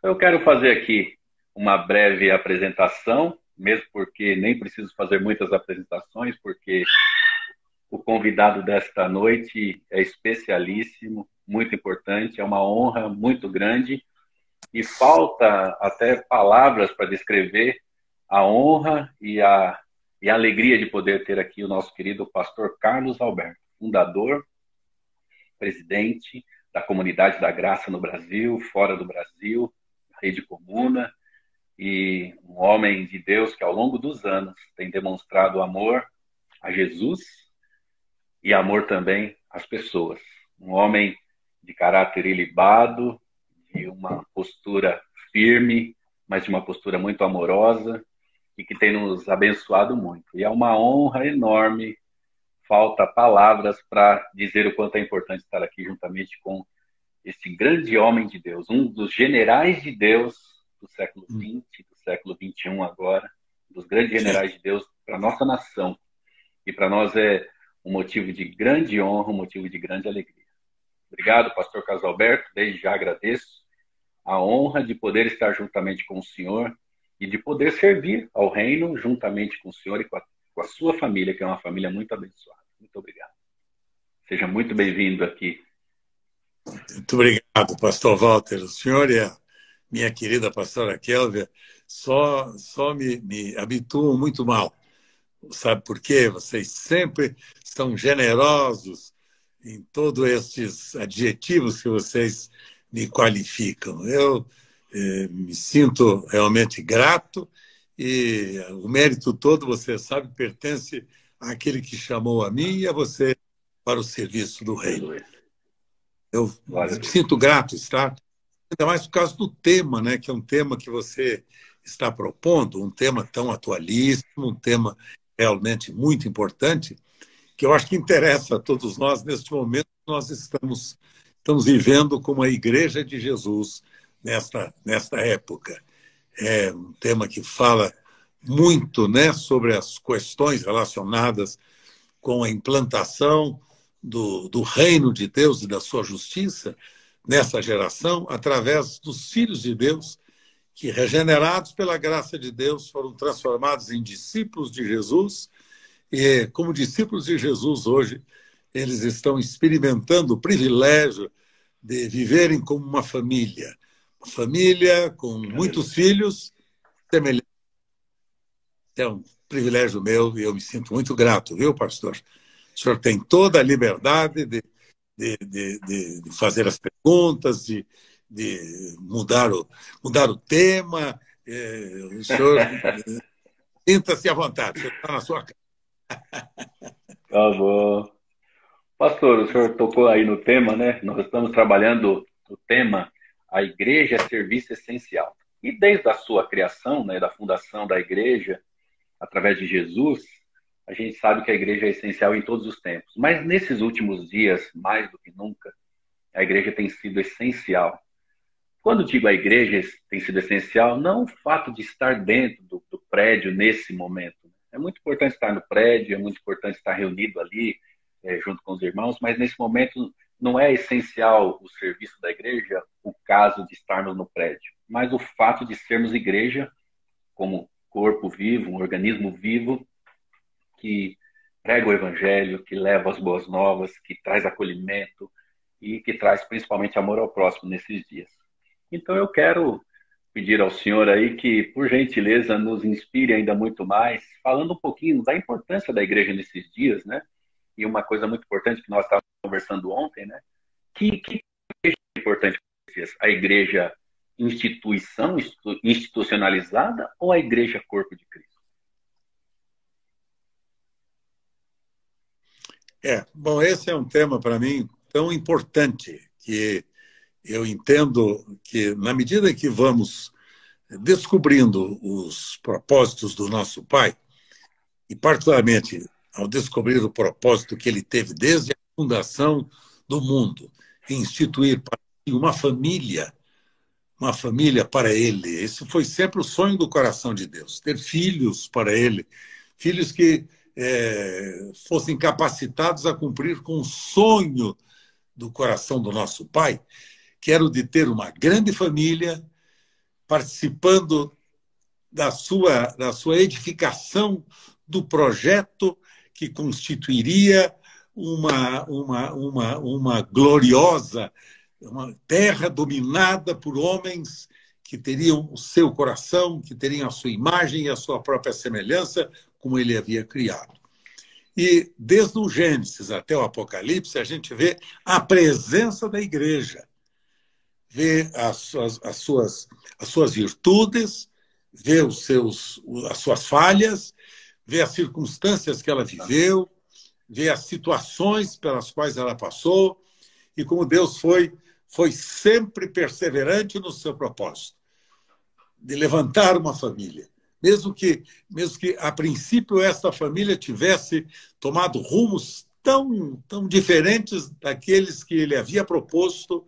Eu quero fazer aqui uma breve apresentação, mesmo porque nem preciso fazer muitas apresentações, porque o convidado desta noite é especialíssimo, muito importante, é uma honra muito grande e falta até palavras para descrever a honra e a alegria de poder ter aqui o nosso querido pastor Carlos Alberto, fundador, presidente da Comunidade da Graça no Brasil, fora do Brasil, Rede Comuna, e um homem de Deus que ao longo dos anos tem demonstrado amor a Jesus e amor também às pessoas. Um homem de caráter ilibado, de uma postura firme, mas de uma postura muito amorosa e que tem nos abençoado muito. E é uma honra enorme, falta palavras para dizer o quanto é importante estar aqui juntamente com esse grande homem de Deus, um dos generais de Deus do século XX, do século XXI agora, dos grandes generais de Deus para a nossa nação. E para nós é um motivo de grande honra, um motivo de grande alegria. Obrigado, pastor Carlos Alberto, desde já agradeço a honra de poder estar juntamente com o senhor e de poder servir ao reino juntamente com o senhor e com a sua família, que é uma família muito abençoada. Muito obrigado. Seja muito bem-vindo aqui. Muito obrigado, pastor Walter. O senhor e a minha querida pastora Kélvia só me habituam muito mal. Sabe por quê? Vocês sempre são generosos em todos estes adjetivos que vocês me qualificam. Eu me sinto realmente grato e o mérito todo, você sabe, pertence àquele que chamou a mim e a você para o serviço do reino. Eu me sinto grato, está? Ainda mais por causa do tema, né? Que é um tema que você está propondo, um tema tão atualíssimo, um tema realmente muito importante, que eu acho que interessa a todos nós neste momento que nós estamos vivendo como a Igreja de Jesus nesta época. É um tema que fala muito, né, sobre as questões relacionadas com a implantação do reino de Deus e da sua justiça nessa geração, através dos filhos de Deus, que, regenerados pela graça de Deus, foram transformados em discípulos de Jesus. E, como discípulos de Jesus, hoje, eles estão experimentando o privilégio de viverem como uma família com muitos filhos, semelhantes. É um privilégio meu e eu me sinto muito grato, viu, pastor? O senhor tem toda a liberdade de fazer as perguntas, de mudar o tema. O senhor sinta-se à vontade, o senhor está na sua casa. Tá bom. Pastor, o senhor tocou aí no tema, né? Nós estamos trabalhando o tema A Igreja é Serviço Essencial. E desde a sua criação, né, da fundação da igreja, através de Jesus, a gente sabe que a igreja é essencial em todos os tempos. Mas nesses últimos dias, mais do que nunca, a igreja tem sido essencial. Quando digo a igreja tem sido essencial, não o fato de estar dentro do prédio nesse momento. É muito importante estar no prédio, é muito importante estar reunido ali, junto com os irmãos, mas nesse momento não é essencial o serviço da igreja, o caso de estarmos no prédio, mas o fato de sermos igreja como corpo vivo, um organismo vivo, que prega o evangelho, que leva as boas novas, que traz acolhimento e que traz principalmente amor ao próximo nesses dias. Então eu quero pedir ao senhor aí que, por gentileza, nos inspire ainda muito mais, falando um pouquinho da importância da igreja nesses dias, né? E uma coisa muito importante que nós estávamos conversando ontem, né? Que igreja é importante para vocês? A igreja instituição, institucionalizada ou a igreja corpo de Cristo? Bom, esse é um tema para mim tão importante que eu entendo que, na medida que vamos descobrindo os propósitos do nosso Pai, e particularmente ao descobrir o propósito que ele teve desde a fundação do mundo, em instituir para si uma família para ele. Esse foi sempre o sonho do coração de Deus, ter filhos para ele, filhos que fossem capacitados a cumprir com o sonho do coração do nosso Pai, que era o de ter uma grande família, participando da sua edificação do projeto que constituiria uma gloriosa uma terra dominada por homens que teriam o seu coração, que teriam a sua imagem e a sua própria semelhança, como ele havia criado. E desde o Gênesis até o Apocalipse, a gente vê a presença da igreja, vê as suas virtudes, vê as suas falhas, vê as circunstâncias que ela viveu, vê as situações pelas quais ela passou, e como Deus foi sempre perseverante no seu propósito de levantar uma família. Mesmo que a princípio esta família tivesse tomado rumos tão diferentes daqueles que ele havia proposto,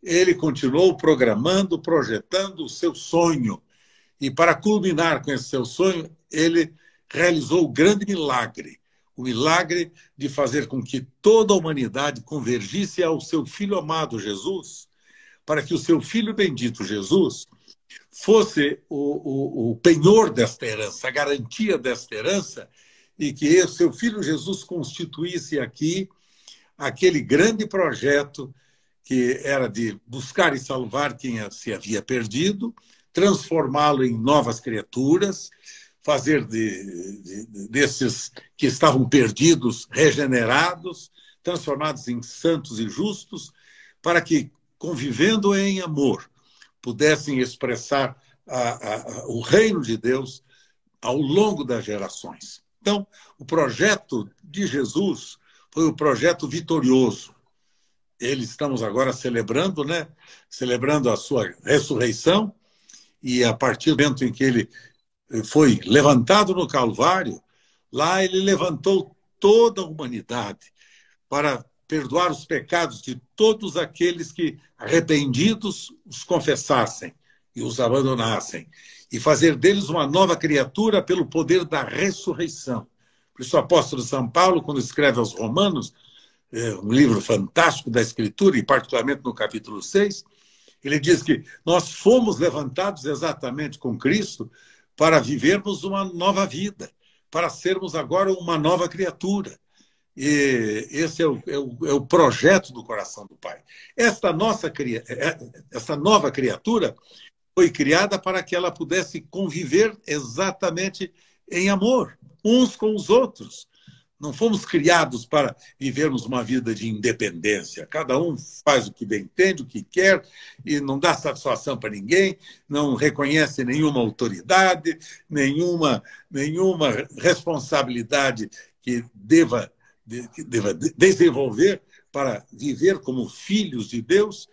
ele continuou programando, projetando o seu sonho. E para culminar com esse seu sonho, ele realizou o grande milagre, o milagre de fazer com que toda a humanidade convergisse ao seu Filho amado Jesus, para que o seu Filho bendito Jesus fosse o penhor desta herança, a garantia desta herança, e que o seu Filho Jesus constituísse aqui aquele grande projeto que era de buscar e salvar quem se havia perdido, transformá-lo em novas criaturas, fazer desses que estavam perdidos regenerados, transformados em santos e justos, para que, convivendo em amor, pudessem expressar o reino de Deus ao longo das gerações. Então, o projeto de Jesus foi um projeto vitorioso. Estamos agora celebrando, né? Celebrando a sua ressurreição, e a partir do momento em que ele foi levantado no Calvário, lá ele levantou toda a humanidade para perdoar os pecados de todos aqueles que, arrependidos, os confessassem e os abandonassem, e fazer deles uma nova criatura pelo poder da ressurreição. Por isso o apóstolo São Paulo, quando escreve aos Romanos, um livro fantástico da Escritura, e particularmente no capítulo 6, ele diz que nós fomos levantados exatamente com Cristo para vivermos uma nova vida, para sermos agora uma nova criatura. E esse é o projeto do coração do Pai. Esta nova criatura foi criada para que ela pudesse conviver exatamente em amor, uns com os outros. Não fomos criados para vivermos uma vida de independência. Cada um faz o que bem entende, o que quer, e não dá satisfação para ninguém, não reconhece nenhuma autoridade, nenhuma responsabilidade que deva desenvolver para viver como filhos de Deus.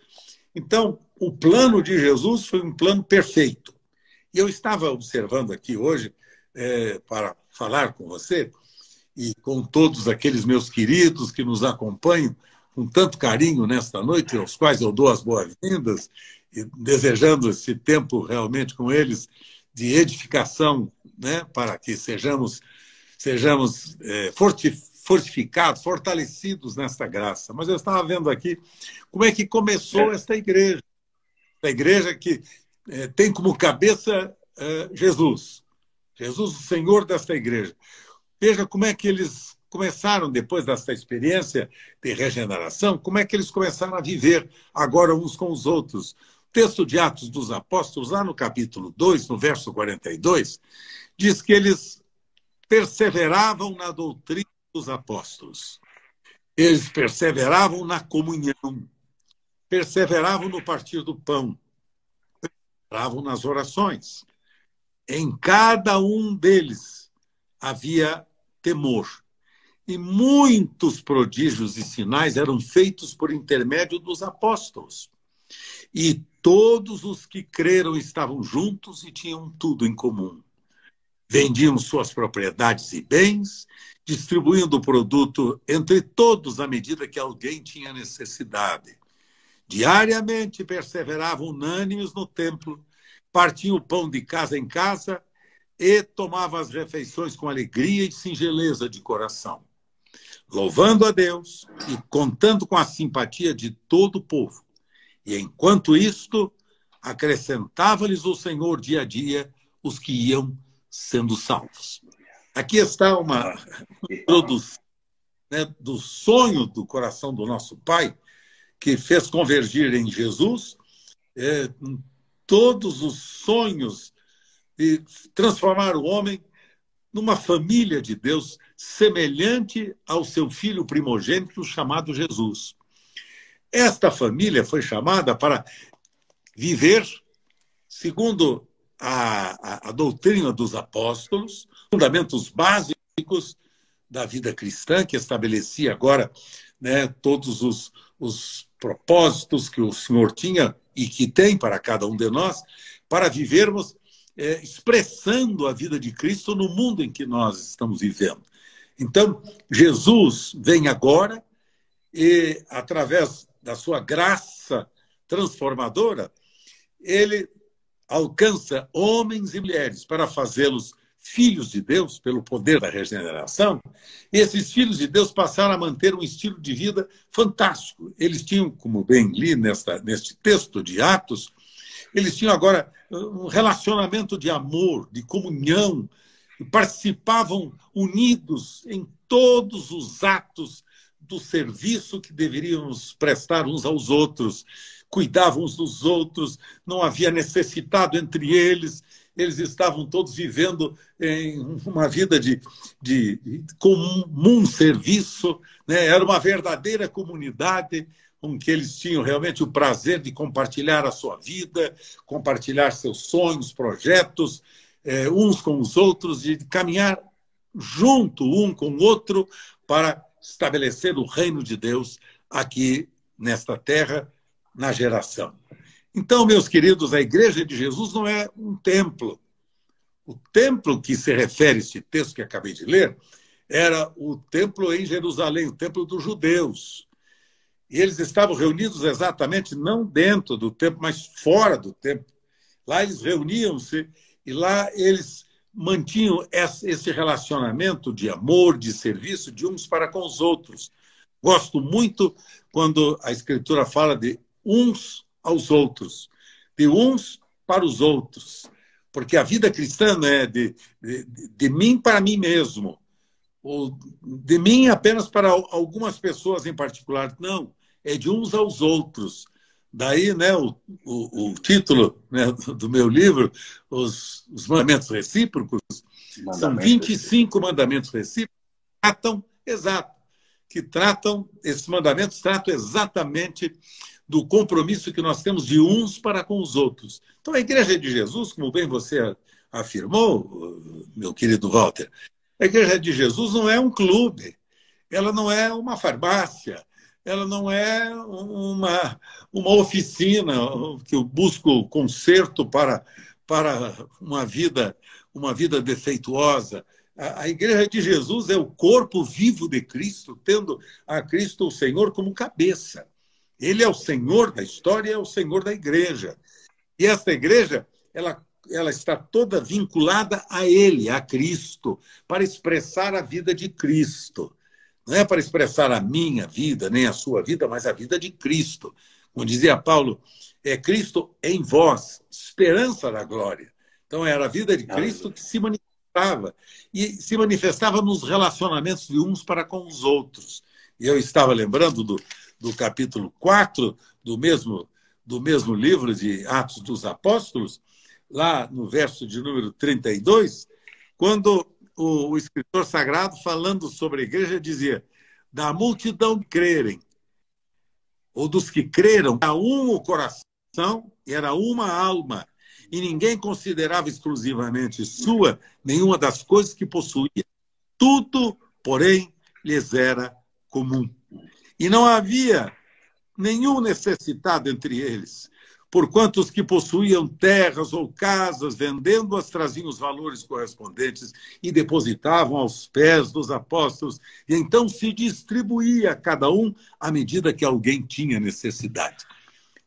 Então, o plano de Jesus foi um plano perfeito. E eu estava observando aqui hoje, para falar com você, e com todos aqueles meus queridos que nos acompanham com tanto carinho nesta noite, aos quais eu dou as boas-vindas, e desejando esse tempo realmente com eles de edificação, né, para que sejamos fortificados, fortalecidos nesta graça. Mas eu estava vendo aqui como é que começou esta igreja. A igreja que tem como cabeça Jesus. Jesus, o Senhor desta igreja. Veja como é que eles começaram, depois dessa experiência de regeneração, como é que eles começaram a viver agora uns com os outros. O texto de Atos dos Apóstolos, lá no capítulo 2, no verso 42, diz que eles perseveravam na doutrina dos apóstolos. Eles perseveravam na comunhão, perseveravam no partir do pão, perseveravam nas orações. Em cada um deles havia temor. E muitos prodígios e sinais eram feitos por intermédio dos apóstolos. E todos os que creram estavam juntos e tinham tudo em comum. Vendiam suas propriedades e bens, distribuindo o produto entre todos à medida que alguém tinha necessidade. Diariamente perseveravam unânimes no templo, partiam o pão de casa em casa e tomavam as refeições com alegria e singeleza de coração, louvando a Deus e contando com a simpatia de todo o povo. E enquanto isto, acrescentava-lhes o Senhor dia a dia os que iam sendo salvos. Aqui está uma introdução, né, do sonho do coração do nosso Pai, que fez convergir em Jesus todos os sonhos de transformar o homem numa família de Deus semelhante ao seu filho primogênito chamado Jesus. Esta família foi chamada para viver segundo a doutrina dos apóstolos, fundamentos básicos da vida cristã, que estabelecia agora, né, todos os propósitos que o Senhor tinha e que tem para cada um de nós, para vivermos expressando a vida de Cristo no mundo em que nós estamos vivendo. Então, Jesus vem agora e, através da sua graça transformadora, ele alcança homens e mulheres para fazê-los filhos de Deus pelo poder da regeneração. E esses filhos de Deus passaram a manter um estilo de vida fantástico. Eles tinham, como bem li neste texto de Atos, eles tinham agora um relacionamento de amor, de comunhão, e participavam unidos em todos os atos do serviço que deveríamos prestar uns aos outros. Cuidavam uns dos outros, não havia necessitado entre eles, eles estavam todos vivendo em uma vida de comum serviço, né? Era uma verdadeira comunidade com que eles tinham realmente o prazer de compartilhar a sua vida, compartilhar seus sonhos, projetos, uns com os outros, de caminhar junto um com o outro para estabelecer o reino de Deus aqui nesta terra, na geração. Então, meus queridos, a Igreja de Jesus não é um templo. O templo que se refere a este texto que acabei de ler era o templo em Jerusalém, o templo dos judeus. E eles estavam reunidos exatamente não dentro do templo, mas fora do templo. Lá eles reuniam-se e lá eles mantinham esse relacionamento de amor, de serviço de uns para com os outros. Gosto muito quando a Escritura fala de uns aos outros, de uns para os outros, porque a vida cristã não é de mim para mim mesmo, ou de mim apenas para algumas pessoas em particular. Não, é de uns aos outros. Daí, né, o título, né, do meu livro, os mandamentos recíprocos, são 25 mandamentos recíprocos que tratam, esses mandamentos tratam exatamente do compromisso que nós temos de uns para com os outros. Então, a Igreja de Jesus, como bem você afirmou, meu querido Walter, a Igreja de Jesus não é um clube, ela não é uma farmácia, ela não é uma oficina que eu busco conserto para uma vida defeituosa. A Igreja de Jesus é o corpo vivo de Cristo, tendo a Cristo o Senhor como cabeça. Ele é o Senhor da história, é o Senhor da Igreja. E esta Igreja, ela está toda vinculada a Ele, a Cristo, para expressar a vida de Cristo. Não é para expressar a minha vida, nem a sua vida, mas a vida de Cristo. Como dizia Paulo, é Cristo em vós, esperança da glória. Então, era a vida de Cristo que se manifestava. E se manifestava nos relacionamentos de uns para com os outros. E eu estava lembrando do capítulo 4 do mesmo livro de Atos dos Apóstolos, lá no verso de número 32, quando o escritor sagrado, falando sobre a igreja, dizia: da multidão que crerem, ou dos que creram, era um o coração, era uma alma, e ninguém considerava exclusivamente sua nenhuma das coisas que possuía. Tudo, porém, lhes era comum. E não havia nenhum necessitado entre eles, porquanto os que possuíam terras ou casas, vendendo-as, traziam os valores correspondentes e depositavam aos pés dos apóstolos, e então se distribuía a cada um à medida que alguém tinha necessidade.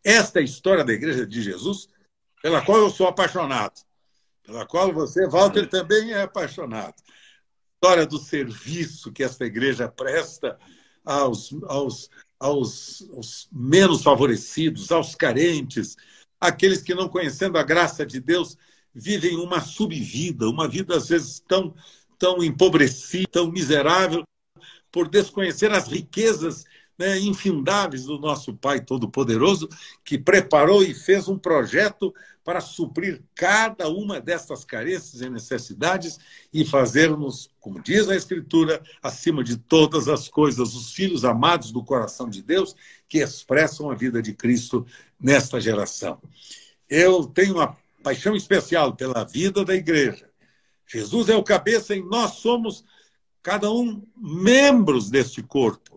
Esta é a história da Igreja de Jesus, pela qual eu sou apaixonado, pela qual você, Walter, também é apaixonado. A história do serviço que esta igreja presta aos menos favorecidos, aos carentes, aqueles que, não conhecendo a graça de Deus, vivem uma subvida, uma vida, às vezes, tão empobrecida, tão miserável, por desconhecer as riquezas, né, infindáveis do nosso Pai Todo-Poderoso, que preparou e fez um projeto para suprir cada uma dessas carências e necessidades e fazermos, como diz a Escritura, acima de todas as coisas, os filhos amados do coração de Deus, que expressam a vida de Cristo nesta geração. Eu tenho uma paixão especial pela vida da igreja. Jesus é o cabeça e nós somos, cada um, membros deste corpo.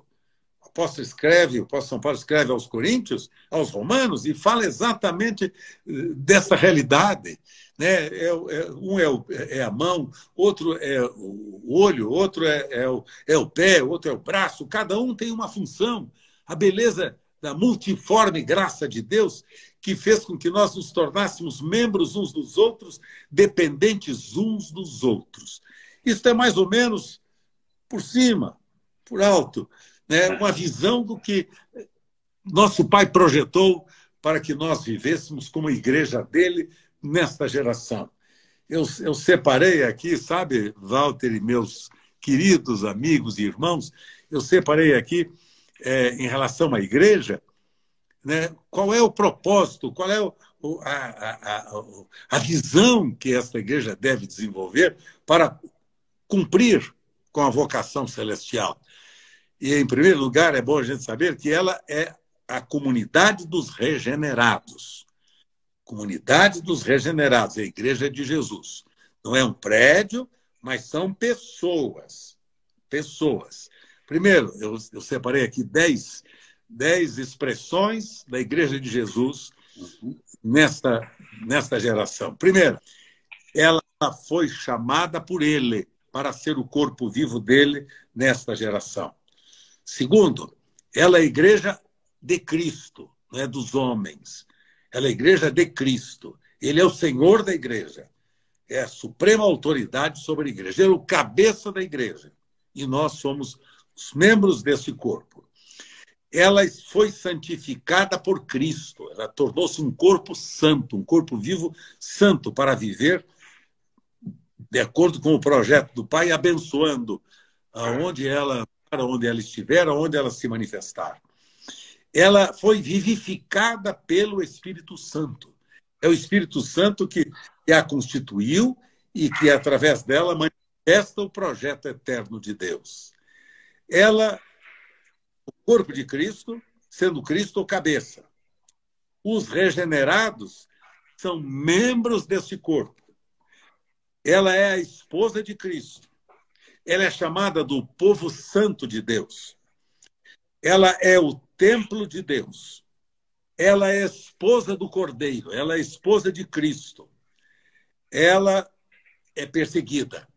O apóstolo São Paulo escreve aos Coríntios, aos Romanos, e fala exatamente dessa realidade. Né? Um é a mão, outro é o olho, outro é o pé, outro é o braço. Cada um tem uma função. A beleza da multiforme graça de Deus que fez com que nós nos tornássemos membros uns dos outros, dependentes uns dos outros. Isso é mais ou menos por cima, por alto, né? Uma visão do que nosso Pai projetou para que nós vivêssemos como igreja dele nesta geração. Eu separei aqui, sabe, Walter e meus queridos amigos e irmãos, eu separei aqui, em relação à igreja, né, qual é o propósito, qual é a visão que esta igreja deve desenvolver para cumprir com a vocação celestial. E, em primeiro lugar, é bom a gente saber que ela é a comunidade dos regenerados. Comunidade dos regenerados, a Igreja de Jesus. Não é um prédio, mas são pessoas. Pessoas. Primeiro, eu separei aqui 10 expressões da Igreja de Jesus nesta geração. Primeiro, ela foi chamada por ele para ser o corpo vivo dele nesta geração. Segundo, ela é a Igreja de Cristo, não é dos homens. Ela é a Igreja de Cristo. Ele é o Senhor da Igreja. É a suprema autoridade sobre a Igreja. Ele é o cabeça da Igreja. E nós somos os membros desse corpo. Ela foi santificada por Cristo. Ela tornou-se um corpo santo, um corpo vivo santo para viver de acordo com o projeto do Pai, abençoando onde ela estiver, aonde ela se manifestar. Ela foi vivificada pelo Espírito Santo. É o Espírito Santo que a constituiu e que, através dela, manifesta o projeto eterno de Deus. Ela, o corpo de Cristo, sendo Cristo o cabeça. Os regenerados são membros desse corpo. Ela é a esposa de Cristo. Ela é chamada do povo santo de Deus. Ela é o templo de Deus. Ela é esposa do Cordeiro. Ela é esposa de Cristo. Ela é perseguida.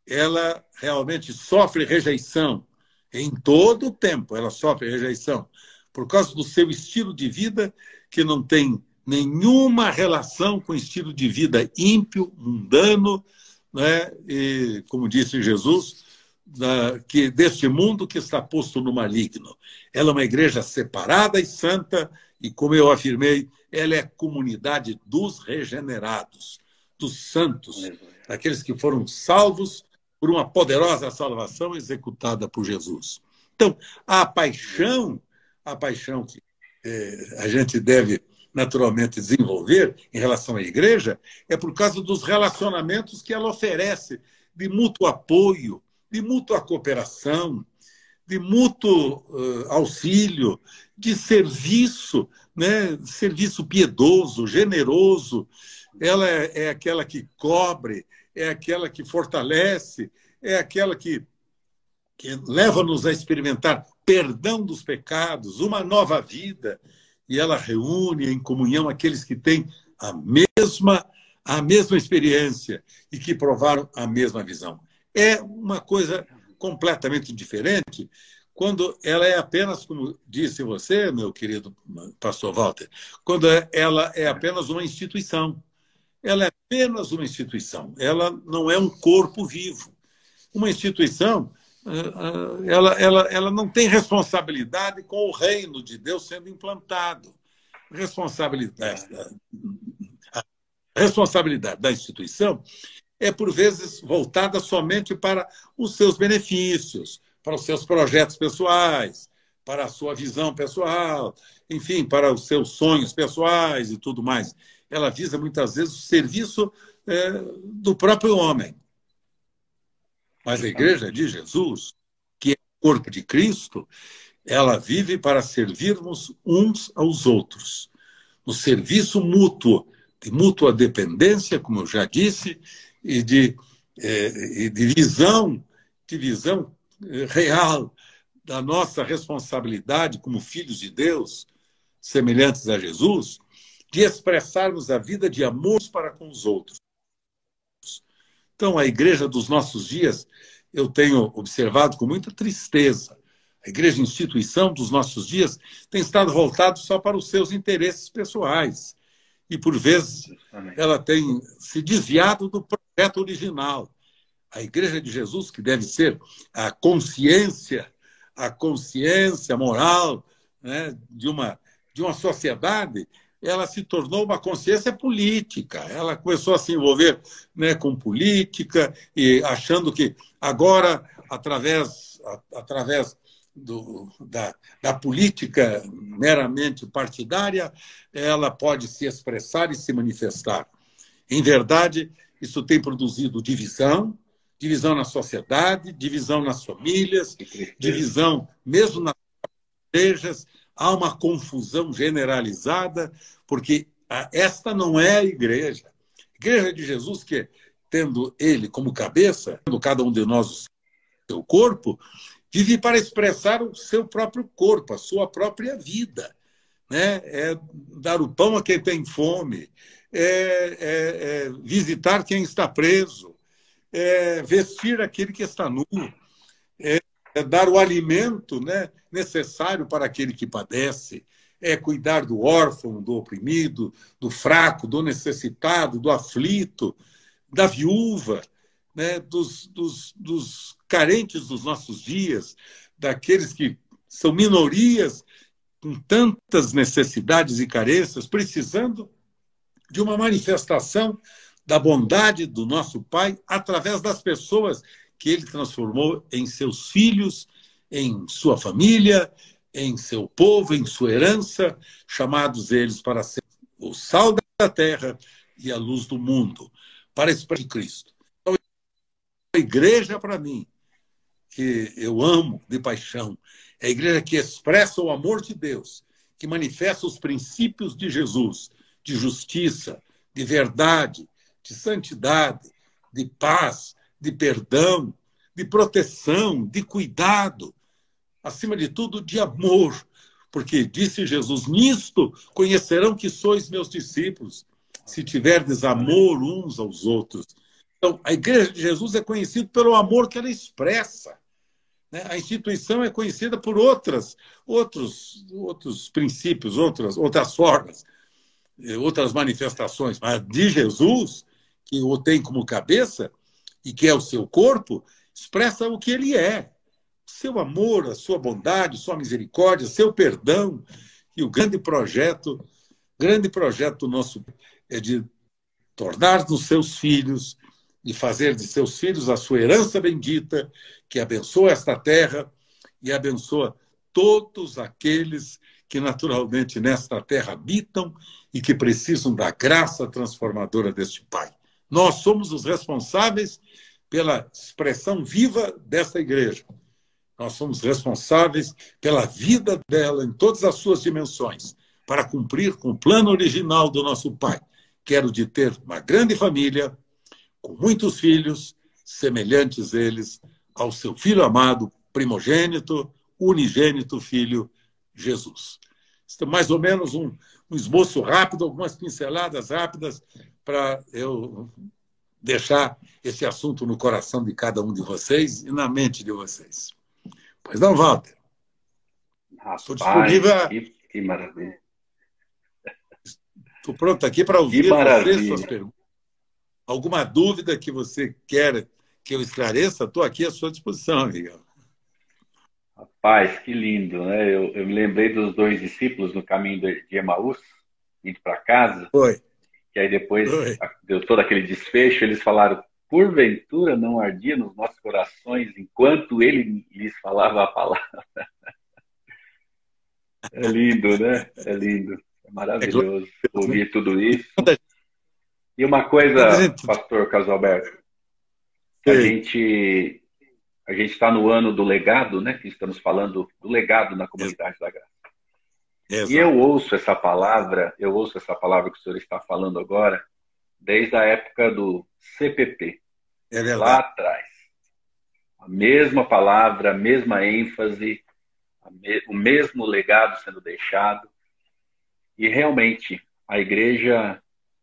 Ela realmente sofre rejeição. Em todo o tempo ela sofre rejeição. Por causa do seu estilo de vida, que não tem nenhuma relação com o estilo de vida ímpio, mundano, né? E, como disse Jesus, que deste mundo que está posto no maligno. Ela é uma igreja separada e santa, e, como eu afirmei, ela é a comunidade dos regenerados, dos santos, daqueles que foram salvos por uma poderosa salvação executada por Jesus. Então, a paixão que a gente deve naturalmente desenvolver em relação à igreja é por causa dos relacionamentos que ela oferece, de mútuo apoio, de mútua cooperação, de mútuo auxílio, de serviço, né? Serviço piedoso, generoso. Ela é aquela que cobre, é aquela que fortalece, é aquela que leva-nos a experimentar perdão dos pecados, uma nova vida. E ela reúne em comunhão aqueles que têm a mesma experiência e que provaram a mesma visão. É uma coisa completamente diferente quando ela é apenas, como disse você, meu querido pastor Walter, quando ela é apenas uma instituição. Ela é apenas uma instituição. Ela não é um corpo vivo. Uma instituição, ela não tem responsabilidade com o reino de Deus sendo implantado. responsabilidade, a responsabilidade da instituição é, por vezes, voltada somente para os seus benefícios, para os seus projetos pessoais, para a sua visão pessoal, enfim, para os seus sonhos pessoais e tudo mais. Ela visa, muitas vezes, o serviço do próprio homem. Mas a Igreja de Jesus, que é o corpo de Cristo, ela vive para servirmos uns aos outros, no serviço mútuo, de mútua dependência, como eu já disse, e de visão real da nossa responsabilidade como filhos de Deus, semelhantes a Jesus, de expressarmos a vida de amor para com os outros. Então, a igreja dos nossos dias, eu tenho observado com muita tristeza, a igreja instituição dos nossos dias tem estado voltada só para os seus interesses pessoais. E, por vezes, ela tem se desviado do projeto original. A Igreja de Jesus, que deve ser a consciência moral, né, de uma sociedade, ela se tornou uma consciência política. Ela começou a se envolver, né, com política, e achando que agora, através da política meramente partidária, ela pode se expressar e se manifestar. Em verdade, isso tem produzido divisão na sociedade, divisão nas famílias, divisão mesmo nas igrejas. Há uma confusão generalizada, porque esta não é a igreja. A Igreja de Jesus, que tendo ele como cabeça, tendo cada um de nós o seu corpo, vive para expressar o seu próprio corpo, a sua própria vida. Né? É dar o pão a quem tem fome, visitar quem está preso, vestir aquele que está nu, dar o alimento, né, necessário para aquele que padece, cuidar do órfão, do oprimido, do fraco, do necessitado, do aflito, da viúva, né, dos carentes dos nossos dias, daqueles que são minorias com tantas necessidades e carências, precisando de uma manifestação da bondade do nosso Pai através das pessoas que Ele transformou em seus filhos, em sua família, em seu povo, em sua herança, chamados eles para ser o sal da terra e a luz do mundo, para expressar Cristo. Então, a igreja, para mim, que eu amo de paixão, é a igreja que expressa o amor de Deus, que manifesta os princípios de Jesus, de justiça, de verdade, de santidade, de paz, de perdão, de proteção, de cuidado, acima de tudo, de amor. Porque disse Jesus, nisto conhecerão que sois meus discípulos, se tiverdes amor uns aos outros. Então, a Igreja de Jesus é conhecida pelo amor que ela expressa. Né? A instituição é conhecida por outros princípios, outras formas, outras manifestações. Mas de Jesus, que o tem como cabeça e que é o seu corpo, expressa o que ele é. Seu amor, a sua bondade, sua misericórdia, seu perdão. E o grande projeto do nosso é de tornar-nos seus filhos, de fazer de seus filhos a sua herança bendita, que abençoa esta terra e abençoa todos aqueles que naturalmente nesta terra habitam e que precisam da graça transformadora deste Pai. Nós somos os responsáveis pela expressão viva desta igreja. Nós somos responsáveis pela vida dela em todas as suas dimensões, para cumprir com o plano original do nosso Pai, que era o de ter uma grande família, com muitos filhos, semelhantes eles ao seu Filho amado, primogênito, unigênito Filho, Jesus. Isso é mais ou menos um esboço rápido, algumas pinceladas rápidas, para eu deixar esse assunto no coração de cada um de vocês e na mente de vocês. Pois não, Walter? Estou disponível. Que maravilha. Estou pronto aqui para ouvir vocês, suas perguntas. Alguma dúvida que você quer que eu esclareça, estou aqui à sua disposição, Miguel. Rapaz, que lindo, né? Eu me lembrei dos dois discípulos no caminho de Emaús, indo para casa, Foi. que aí depois Foi. deu todo aquele desfecho, eles falaram, porventura não ardia nos nossos corações enquanto ele lhes falava a palavra. É lindo, né? É lindo. É É glória maravilhoso a Deus, né? ouvir tudo isso. Quando a, E uma quando a coisa, gente. pastor Casalberto, a Sei. gente a gente está no ano do legado, né? Que estamos falando do legado na comunidade da graça. E Exato. eu ouço essa palavra que o senhor está falando agora, desde a época do CPP, É lá verdade. atrás. A mesma palavra, a mesma ênfase, o mesmo legado sendo deixado. E realmente, a igreja,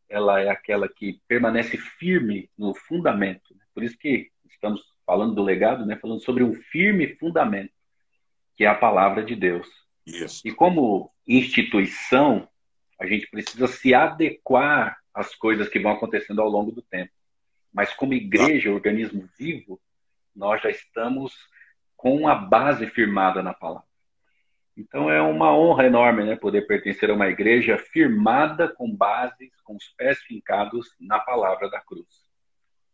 ela é aquela que permanece firme no fundamento. Por isso que estamos falando do legado, né? Falando sobre um firme fundamento, que é a palavra de Deus. Isso. E como instituição, a gente precisa se adequar às coisas que vão acontecendo ao longo do tempo. Mas como Claro. igreja, organismo vivo, nós já estamos com a base firmada na palavra. Então é uma honra enorme, né, poder pertencer a uma igreja firmada com bases, com os pés fincados na palavra da cruz.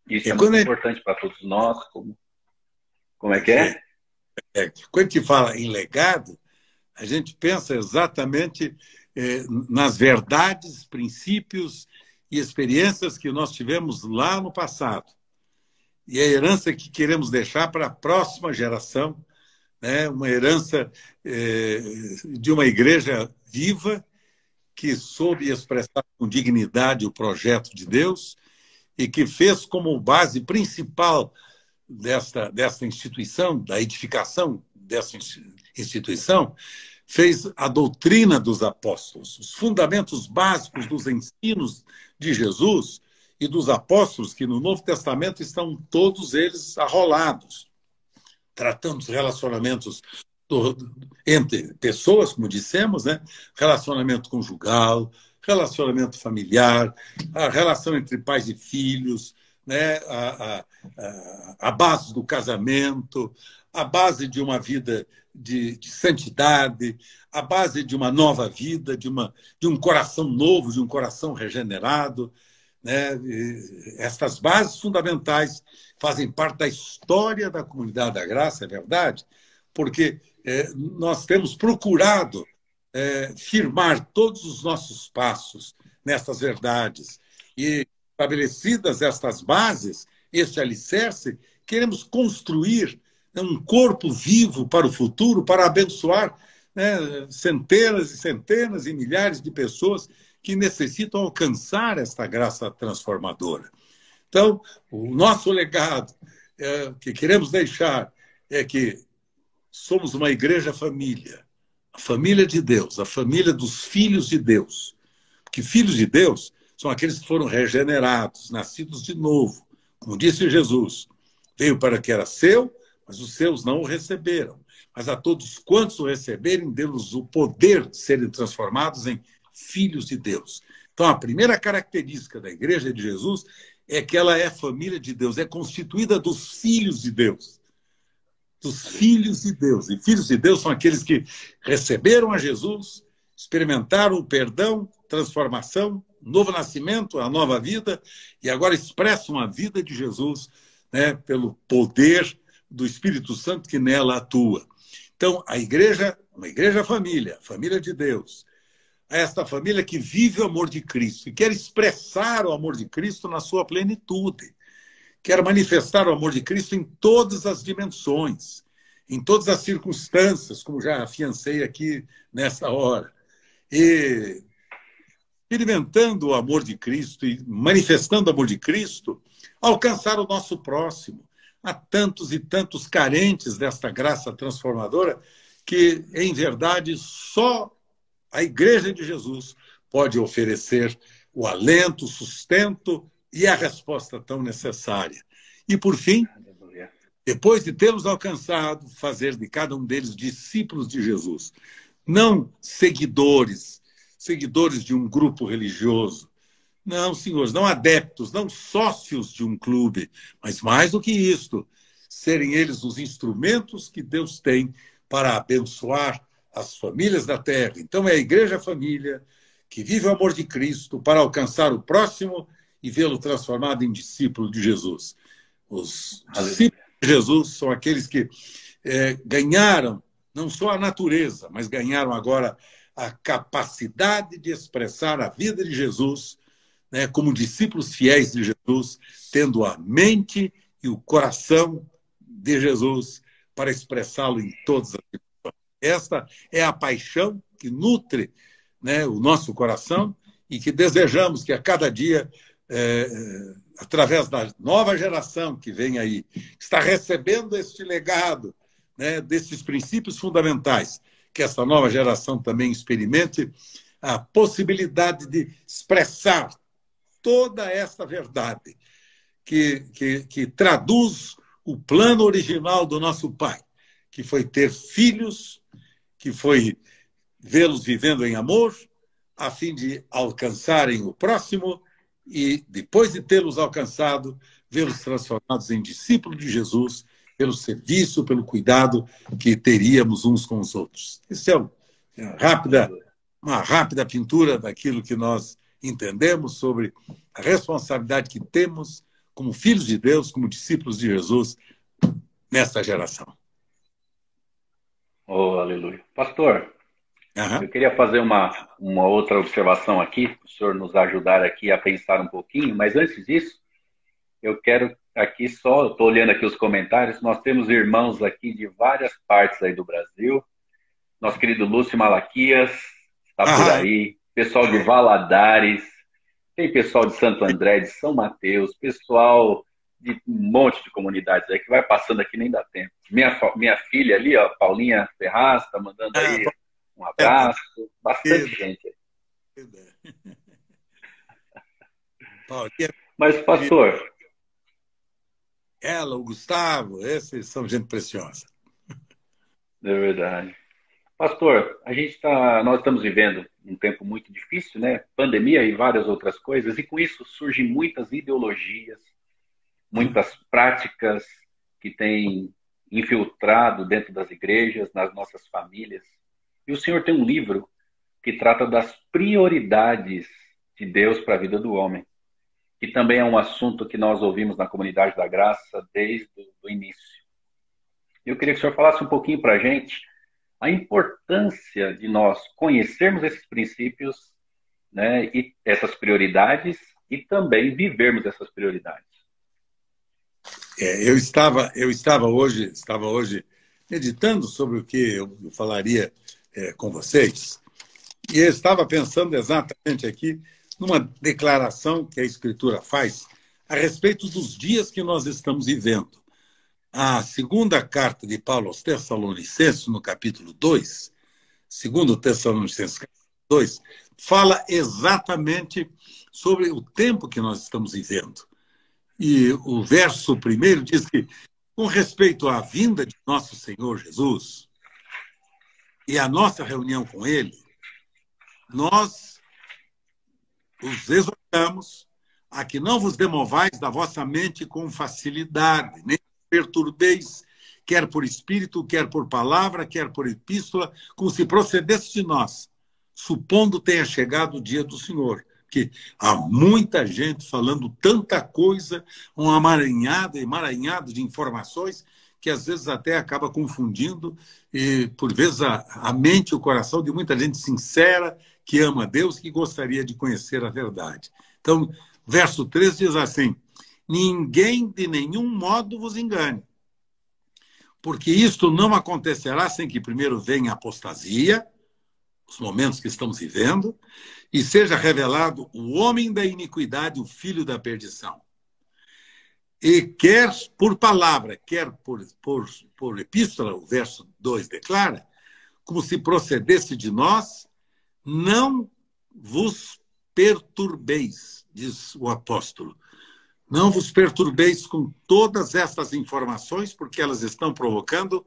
Isso É é muito quando a gente, importante para todos nós. Como é que perfeito. é? Quando a gente fala em legado, a gente pensa exatamente nas verdades, princípios e experiências que nós tivemos lá no passado. E a herança que queremos deixar para a próxima geração, né? Uma herança de uma igreja viva que soube expressar com dignidade o projeto de Deus e que fez como base principal desta instituição, da edificação dessa instituição, fez a doutrina dos apóstolos, os fundamentos básicos dos ensinos de Jesus e dos apóstolos, que no Novo Testamento estão todos eles arrolados, tratando os relacionamentos entre pessoas, como dissemos, né? Relacionamento conjugal, relacionamento familiar, a relação entre pais e filhos, né? A base do casamento, a base de uma vida de santidade, a base de uma nova vida, de um coração novo, de um coração regenerado. Né? Estas bases fundamentais fazem parte da história da comunidade da graça, é verdade, porque nós temos procurado firmar todos os nossos passos nestas verdades. E, estabelecidas estas bases, este alicerce, queremos construir um corpo vivo para o futuro, para abençoar, né, centenas e centenas e milhares de pessoas que necessitam alcançar esta graça transformadora. Então, o nosso legado que queremos deixar é que somos uma igreja família, a família de Deus, a família dos filhos de Deus. Porque filhos de Deus são aqueles que foram regenerados, nascidos de novo. Como disse Jesus, veio para que era seu, mas os seus não o receberam. Mas a todos quantos o receberem, deu-lhes o poder de serem transformados em filhos de Deus. Então, a primeira característica da Igreja de Jesus é que ela é família de Deus, é constituída dos filhos de Deus. Dos filhos de Deus. E filhos de Deus são aqueles que receberam a Jesus, experimentaram o perdão, transformação, novo nascimento, a nova vida, e agora expressam a vida de Jesus, né, pelo poder do Espírito Santo que nela atua. Então, a igreja, uma igreja família, família de Deus, é esta família que vive o amor de Cristo e quer expressar o amor de Cristo na sua plenitude. Quer manifestar o amor de Cristo em todas as dimensões, em todas as circunstâncias, como já afiancei aqui nessa hora. E experimentando o amor de Cristo e manifestando o amor de Cristo, alcançar o nosso próximo. Há tantos e tantos carentes desta graça transformadora que, em verdade, só a Igreja de Jesus pode oferecer o alento, o sustento e a resposta tão necessária. E, por fim, depois de tê-los alcançado, fazer de cada um deles discípulos de Jesus. Não seguidores de um grupo religioso. Não, senhores, não adeptos, não sócios de um clube, mas mais do que isto, serem eles os instrumentos que Deus tem para abençoar as famílias da terra. Então, é a Igreja Família que vive o amor de Cristo para alcançar o próximo e vê-lo transformado em discípulo de Jesus. Os discípulos de Jesus são aqueles que ganharam não só a natureza, mas ganharam agora a capacidade de expressar a vida de Jesus, né, como discípulos fiéis de Jesus, tendo a mente e o coração de Jesus para expressá-lo em todas as situações. Esta é a paixão que nutre, né, o nosso coração e que desejamos que a cada dia, através da nova geração que vem aí, que está recebendo este legado, né, desses princípios fundamentais, que essa nova geração também experimente a possibilidade de expressar toda essa verdade que traduz o plano original do nosso Pai, que foi ter filhos, que foi vê-los vivendo em amor, a fim de alcançarem o próximo e, depois de tê-los alcançado, vê-los transformados em discípulos de Jesus, pelo serviço, pelo cuidado que teríamos uns com os outros. Isso é uma rápida pintura daquilo que nós entendemos sobre a responsabilidade que temos como filhos de Deus, como discípulos de Jesus, nesta geração. Oh, aleluia. Pastor, eu queria fazer uma outra observação aqui, para o senhor nos ajudar aqui a pensar um pouquinho, mas antes disso, eu quero aqui só, estou olhando aqui os comentários, nós temos irmãos aqui de várias partes aí do Brasil, nosso querido Lúcio Malaquias está por aí, pessoal de Valadares, tem pessoal de Santo André, de São Mateus, pessoal de um monte de comunidades aí que vai passando aqui, nem dá tempo. Minha filha ali, ó, Paulinha Ferraz, está mandando aí um abraço, bastante gente aí. Mas, pastor... Ela, o Gustavo, esses são gente preciosa. É verdade. Pastor, nós estamos vivendo um tempo muito difícil, né? Pandemia e várias outras coisas, e com isso surgem muitas ideologias, muitas práticas que têm infiltrado dentro das igrejas, nas nossas famílias. E o senhor tem um livro que trata das prioridades de Deus para a vida do homem, que também é um assunto que nós ouvimos na Comunidade da Graça desde o início. Eu queria que o senhor falasse um pouquinho para a gente a importância de nós conhecermos esses princípios, né, e essas prioridades, e também vivermos essas prioridades. Eu estava hoje meditando sobre o que eu falaria com vocês, e eu estava pensando exatamente aqui numa declaração que a Escritura faz a respeito dos dias que nós estamos vivendo. A segunda carta de Paulo aos Tessalonicenses, no capítulo 2, segundo Tessalonicenses 2, fala exatamente sobre o tempo que nós estamos vivendo. E o verso primeiro diz que, com respeito à vinda de nosso Senhor Jesus e à nossa reunião com Ele, nós os exortamos a que não vos demovais da vossa mente com facilidade, nem perturbeis, quer por espírito, quer por palavra, quer por epístola, como se procedesse de nós, supondo tenha chegado o dia do Senhor. Porque há muita gente falando tanta coisa, um emaranhado de informações, que às vezes até acaba confundindo, e por vezes a mente e o coração de muita gente sincera, que ama a Deus, que gostaria de conhecer a verdade. Então, verso 3 diz assim: ninguém de nenhum modo vos engane, porque isto não acontecerá sem que primeiro venha a apostasia, os momentos que estamos vivendo, e seja revelado o homem da iniquidade, o filho da perdição. E quer por palavra, quer por epístola, o verso 2 declara, como se procedesse de nós, não vos perturbeis, diz o apóstolo. Não vos perturbeis com todas estas informações, porque elas estão provocando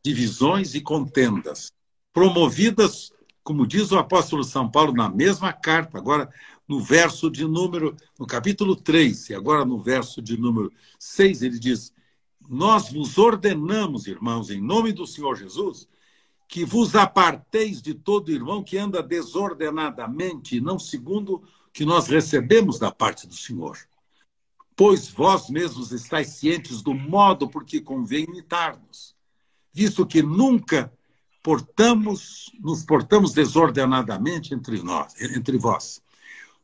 divisões e contendas, promovidas, como diz o apóstolo São Paulo na mesma carta, agora no capítulo 3, e agora no verso de número 6, ele diz: nós vos ordenamos, irmãos, em nome do Senhor Jesus, que vos aparteis de todo irmão que anda desordenadamente, não segundo o que nós recebemos da parte do Senhor. Pois vós mesmos estáis cientes do modo por que convém imitar-nos, visto que nunca nos portamos desordenadamente entre vós.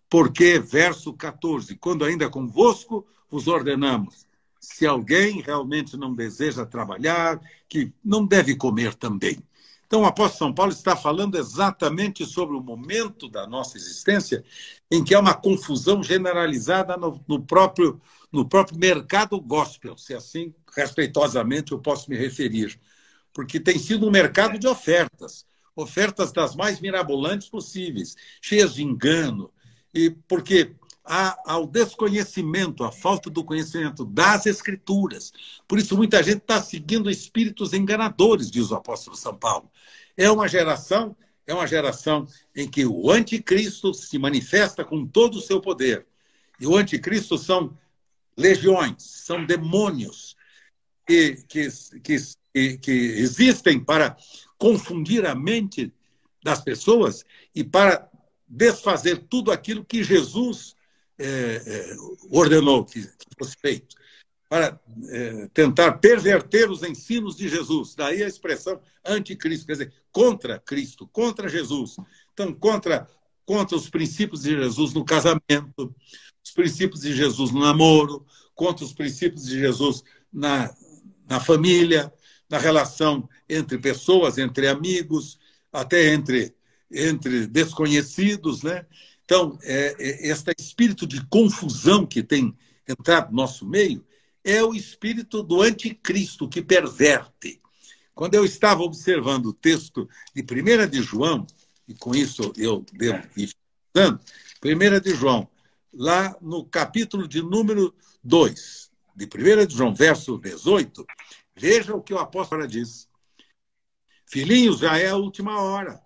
Porque, verso 14, quando ainda convosco vos ordenamos, se alguém realmente não deseja trabalhar, que não deve comer também. Então, o apóstolo São Paulo está falando exatamente sobre o momento da nossa existência em que há uma confusão generalizada no próprio mercado gospel, se assim, respeitosamente, eu posso me referir. Porque tem sido um mercado de ofertas, ofertas das mais mirabolantes possíveis, cheias de engano, e porque há o desconhecimento, a falta do conhecimento das Escrituras. Por isso, muita gente está seguindo espíritos enganadores, diz o apóstolo São Paulo. É uma geração em que o anticristo se manifesta com todo o seu poder. E o anticristo são legiões, são demônios que existem para confundir a mente das pessoas e para desfazer tudo aquilo que Jesus ordenou que fosse feito, para tentar perverter os ensinos de Jesus. Daí a expressão anticristo, quer dizer, contra Cristo, contra Jesus. Então, contra os princípios de Jesus no casamento, os princípios de Jesus no namoro, contra os princípios de Jesus na família, na relação entre pessoas, entre amigos, até entre desconhecidos, né? Então, este espírito de confusão que tem entrado no nosso meio é o espírito do anticristo que perverte. Quando eu estava observando o texto de 1 de João, e com isso eu devo ir finalizando, 1 de João, lá no capítulo de número 2, de 1 de João, verso 18, veja o que o apóstolo diz. Filhinhos, já é a última hora.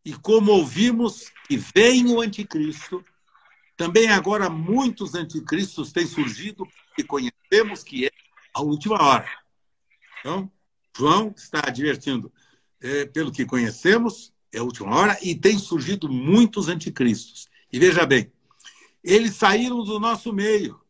E como ouvimos que vem o anticristo, também agora muitos anticristos têm surgido e conhecemos que é a última hora. Então, João está advertindo, pelo que conhecemos, é a última hora, e tem surgido muitos anticristos. E veja bem, eles saíram do nosso meio.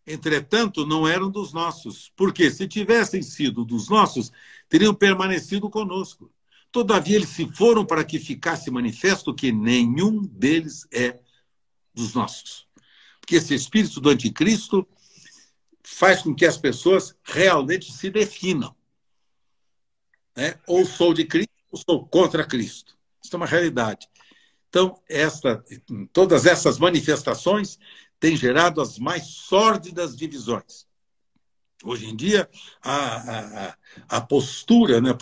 Entretanto, não eram dos nossos, porque se tivessem sido dos nossos, teriam permanecido conosco. Todavia, eles se foram para que ficasse manifesto que nenhum deles é dos nossos. Porque esse espírito do anticristo faz com que as pessoas realmente se definam. Né? Ou sou de Cristo, ou sou contra Cristo. Isso é uma realidade. Então, todas essas manifestações têm gerado as mais sórdidas divisões. Hoje em dia, a postura, né,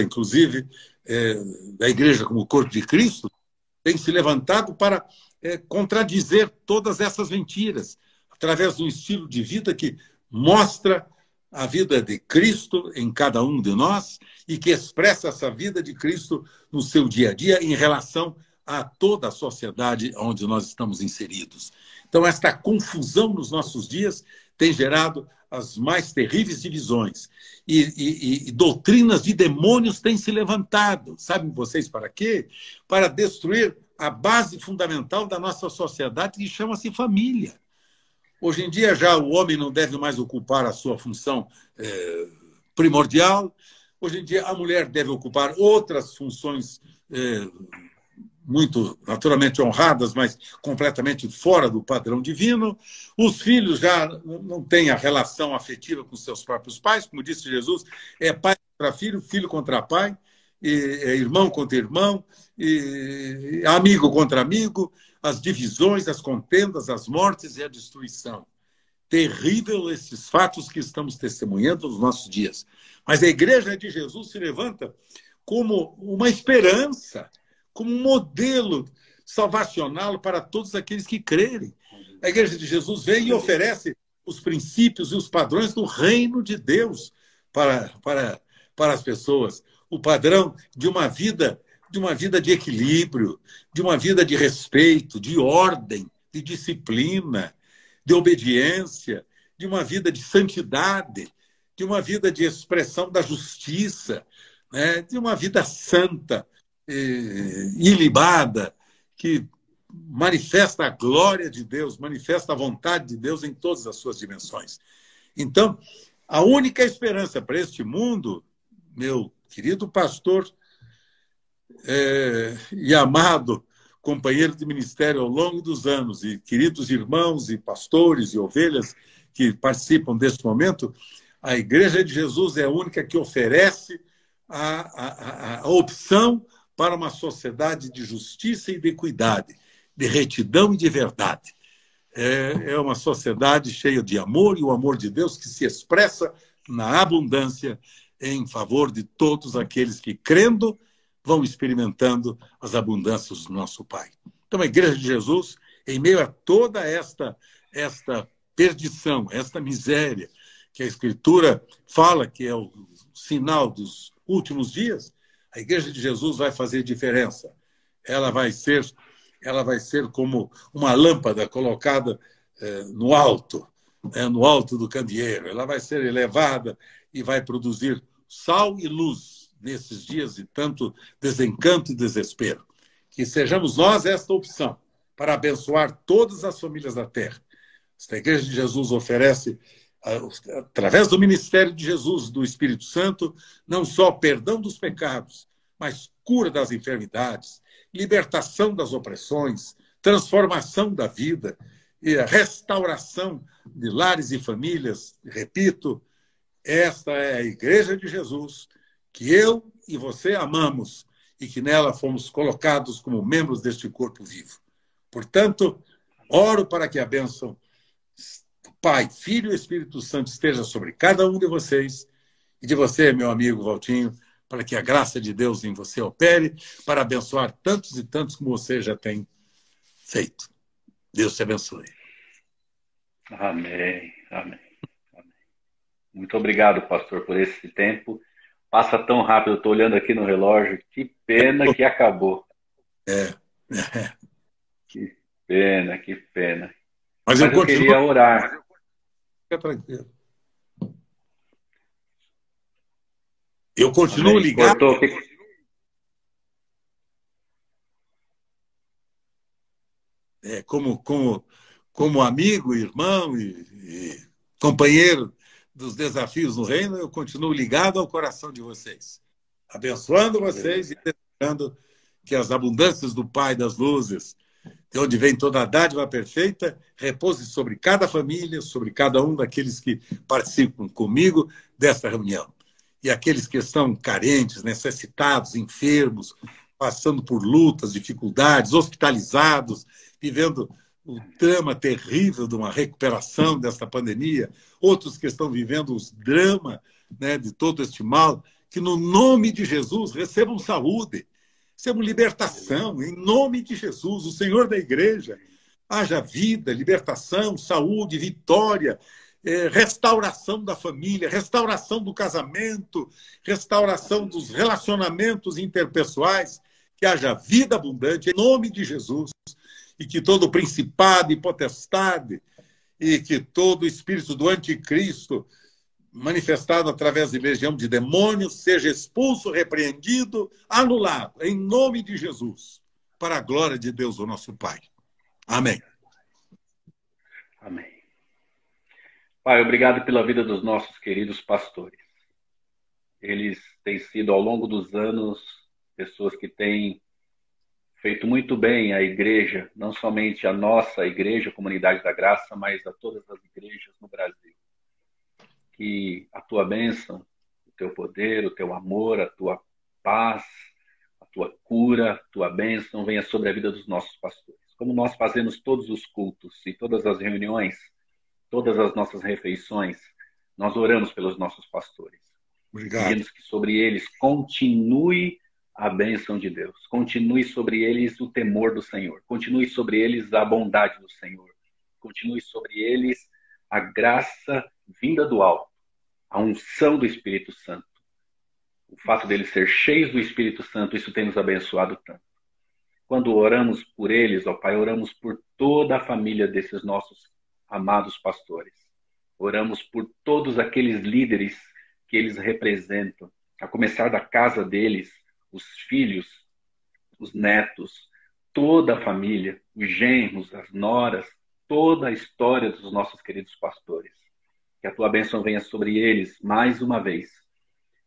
inclusive, da Igreja como corpo de Cristo, tem se levantado para contradizer todas essas mentiras, através de um estilo de vida que mostra a vida de Cristo em cada um de nós e que expressa essa vida de Cristo no seu dia a dia em relação a toda a sociedade onde nós estamos inseridos. Então, esta confusão nos nossos dias tem gerado as mais terríveis divisões. E doutrinas de demônios têm se levantado. Sabem vocês para quê? Para destruir a base fundamental da nossa sociedade, que chama-se família. Hoje em dia, já o homem não deve mais ocupar a sua função primordial. Hoje em dia, a mulher deve ocupar outras funções muito naturalmente honradas, mas completamente fora do padrão divino. Os filhos já não têm a relação afetiva com seus próprios pais, como disse Jesus, é pai contra filho, filho contra pai, é irmão contra irmão, e amigo contra amigo, as divisões, as contendas, as mortes e a destruição. Terrível esses fatos que estamos testemunhando nos nossos dias. Mas a Igreja de Jesus se levanta como uma esperança, como um modelo salvacional para todos aqueles que crerem. A Igreja de Jesus vem e oferece os princípios e os padrões do reino de Deus para as pessoas. O padrão de uma vida de equilíbrio, de uma vida de respeito, de ordem, de disciplina, de obediência, de uma vida de santidade, de uma vida de expressão da justiça, né, de uma vida santa, ilibada, que manifesta a glória de Deus, manifesta a vontade de Deus em todas as suas dimensões. Então, a única esperança para este mundo, meu querido pastor e amado companheiro de ministério ao longo dos anos, e queridos irmãos e pastores e ovelhas que participam deste momento, a Igreja de Jesus é a única que oferece a opção para uma sociedade de justiça e de equidade, de retidão e de verdade. É uma sociedade cheia de amor, e o amor de Deus que se expressa na abundância em favor de todos aqueles que, crendo, vão experimentando as abundâncias do nosso Pai. Então, a Igreja de Jesus, em meio a toda esta perdição, esta miséria, que a Escritura fala que é o sinal dos últimos dias, a Igreja de Jesus vai fazer diferença. Ela vai ser como uma lâmpada colocada no alto do candeeiro. Ela vai ser elevada e vai produzir sal e luz nesses dias de tanto desencanto e desespero. Que sejamos nós esta opção para abençoar todas as famílias da terra. Esta Igreja de Jesus oferece, através do ministério de Jesus, do Espírito Santo, não só perdão dos pecados, mas cura das enfermidades, libertação das opressões, transformação da vida e a restauração de lares e famílias. Repito, esta é a Igreja de Jesus, que eu e você amamos e que nela fomos colocados como membros deste corpo vivo. Portanto, oro para que a bênção do Pai, Filho e Espírito Santo esteja sobre cada um de vocês e de você, meu amigo Valtinho, para que a graça de Deus em você opere, para abençoar tantos e tantos como você já tem feito. Deus te abençoe. Amém, amém, amém. Muito obrigado, pastor, por esse tempo. Passa tão rápido, eu estou olhando aqui no relógio. Que pena que acabou. Que pena, que pena. Mas eu queria orar. Fica tranquilo. Eu continuo ligado. Como amigo, irmão e companheiro dos desafios no reino, eu continuo ligado ao coração de vocês, abençoando vocês e desejando que as abundâncias do Pai das luzes, de onde vem toda a dádiva perfeita, repouse sobre cada família, sobre cada um daqueles que participam comigo desta reunião. E aqueles que estão carentes, necessitados, enfermos, passando por lutas, dificuldades, hospitalizados, vivendo o drama terrível de uma recuperação desta pandemia, outros que estão vivendo os dramas, né, de todo este mal, que no nome de Jesus recebam saúde, recebam libertação, em nome de Jesus, o Senhor da Igreja. Haja vida, libertação, saúde, vitória, restauração da família, restauração do casamento, restauração dos relacionamentos interpessoais, que haja vida abundante, em nome de Jesus, e que todo principado e potestade, e que todo espírito do anticristo, manifestado através de legião de demônios, seja expulso, repreendido, anulado, em nome de Jesus, para a glória de Deus, o nosso Pai. Amém. Amém. Pai, obrigado pela vida dos nossos queridos pastores. Eles têm sido, ao longo dos anos, pessoas que têm feito muito bem à igreja, não somente a nossa igreja, a Comunidade da Graça, mas a todas as igrejas no Brasil. Que a tua bênção, o teu poder, o teu amor, a tua paz, a tua cura, a tua bênção venha sobre a vida dos nossos pastores. Como nós fazemos todos os cultos e todas as reuniões, todas as nossas refeições, nós oramos pelos nossos pastores. Obrigado. Pedimos que sobre eles continue a bênção de Deus. Continue sobre eles o temor do Senhor. Continue sobre eles a bondade do Senhor. Continue sobre eles a graça vinda do alto, a unção do Espírito Santo. O fato deles ser cheios do Espírito Santo, isso tem nos abençoado tanto. Quando oramos por eles, ó Pai, oramos por toda a família desses nossos amados pastores. Oramos por todos aqueles líderes que eles representam, a começar da casa deles, os filhos, os netos, toda a família, os genros, as noras, toda a história dos nossos queridos pastores. Que a tua bênção venha sobre eles mais uma vez.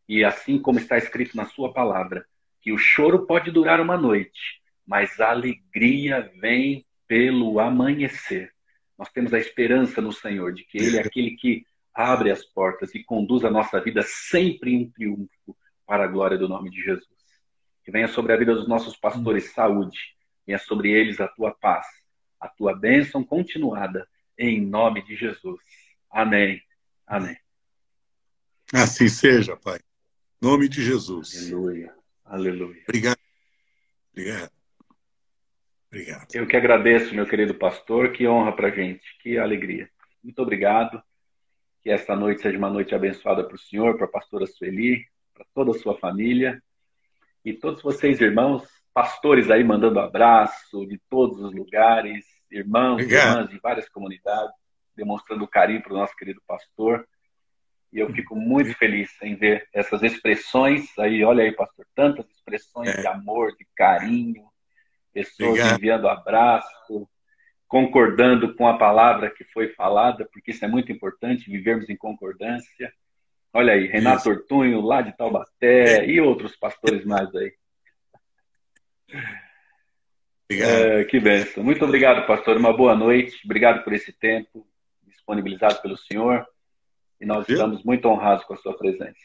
E assim como está escrito na sua palavra, que o choro pode durar uma noite, mas a alegria vem pelo amanhecer. Nós temos a esperança no Senhor de que Ele é aquele que abre as portas e conduz a nossa vida sempre em triunfo para a glória do nome de Jesus. Que venha sobre a vida dos nossos pastores saúde, venha sobre eles a tua paz, a tua bênção continuada, em nome de Jesus. Amém. Amém. Assim seja, Pai. Em nome de Jesus. Aleluia. Aleluia. Obrigado. Obrigado. Obrigado. Eu que agradeço, meu querido pastor. Que honra para a gente. Que alegria. Muito obrigado. Que esta noite seja uma noite abençoada para o senhor, para a pastora Sueli, para toda a sua família. E todos vocês, irmãos, pastores aí mandando abraço de todos os lugares, irmãos e irmãs de várias comunidades, demonstrando carinho para o nosso querido pastor. E eu fico muito feliz em ver essas expressões aí. Olha aí, pastor, tantas expressões de amor, de carinho, pessoas enviando abraço, concordando com a palavra que foi falada, porque isso é muito importante, vivermos em concordância. Olha aí, Renato Ortunho, lá de Taubaté, e outros pastores mais aí. Que bênção. Muito obrigado, pastor. Uma boa noite. Obrigado por esse tempo disponibilizado pelo senhor. E nós estamos muito honrados com a sua presença.